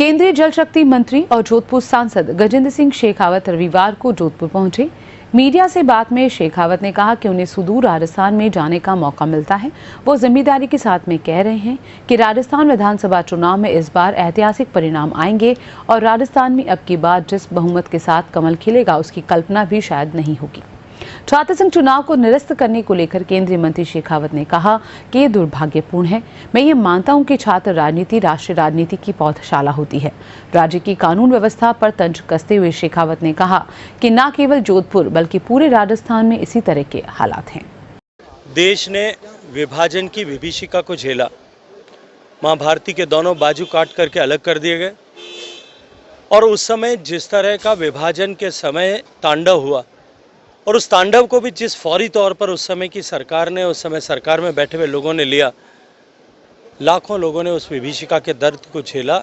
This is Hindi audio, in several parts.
केंद्रीय जल शक्ति मंत्री और जोधपुर सांसद गजेंद्र सिंह शेखावत रविवार को जोधपुर पहुंचे। मीडिया से बात में शेखावत ने कहा कि उन्हें सुदूर राजस्थान में जाने का मौका मिलता है। वो जिम्मेदारी के साथ में कह रहे हैं कि राजस्थान विधानसभा चुनाव में इस बार ऐतिहासिक परिणाम आएंगे और राजस्थान में अब की बार जिस बहुमत के साथ कमल खिलेगा उसकी कल्पना भी शायद नहीं होगी। छात्र संघ चुनाव को निरस्त करने को लेकर केंद्रीय मंत्री शेखावत ने कहा कि ये दुर्भाग्यपूर्ण है। मैं ये मानता हूं कि छात्र राजनीति राष्ट्रीय राजनीति की पौधशाला होती है। राज्य की कानून व्यवस्था पर तंज कसते हुए शेखावत ने कहा कि न केवल जोधपुर बल्कि पूरे राजस्थान में इसी तरह के हालात हैं। देश ने विभाजन की विभीषिका को झेला। मां भारती के दोनों बाजू काट करके अलग कर दिए गए और उस समय जिस तरह का विभाजन के समय तांडव हुआ और उस तांडव को भी जिस फौरी तौर पर उस समय की सरकार ने, उस समय सरकार में बैठे हुए लोगों ने लिया, लाखों लोगों ने उस विभीषिका के दर्द को झेला।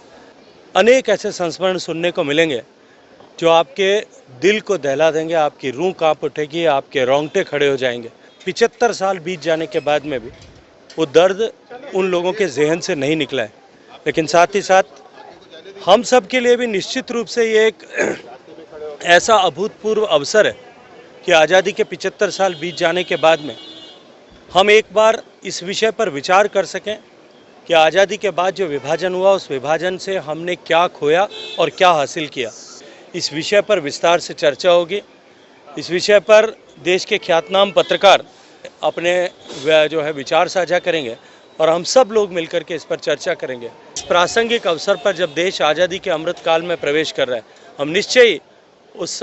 अनेक ऐसे संस्मरण सुनने को मिलेंगे जो आपके दिल को दहला देंगे, आपकी रूह कांप उठेगी, आपके रोंगटे खड़े हो जाएंगे। 75 साल बीत जाने के बाद में भी वो दर्द उन लोगों के जहन से नहीं निकला है। लेकिन साथ ही साथ हम सब के लिए भी निश्चित रूप से ये एक ऐसा अभूतपूर्व अवसर है कि आज़ादी के 75 साल बीत जाने के बाद में हम एक बार इस विषय पर विचार कर सकें कि आज़ादी के बाद जो विभाजन हुआ उस विभाजन से हमने क्या खोया और क्या हासिल किया। इस विषय पर विस्तार से चर्चा होगी। इस विषय पर देश के ख्यातनाम पत्रकार अपने जो है विचार साझा करेंगे और हम सब लोग मिलकर के इस पर चर्चा करेंगे। इस प्रासंगिक अवसर पर जब देश आज़ादी के अमृत काल में प्रवेश कर रहा है, हम निश्चय ही उस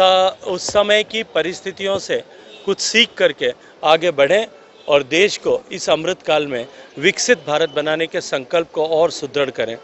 समय की परिस्थितियों से कुछ सीख करके आगे बढ़ें और देश को इस अमृत काल में विकसित भारत बनाने के संकल्प को और सुदृढ़ करें।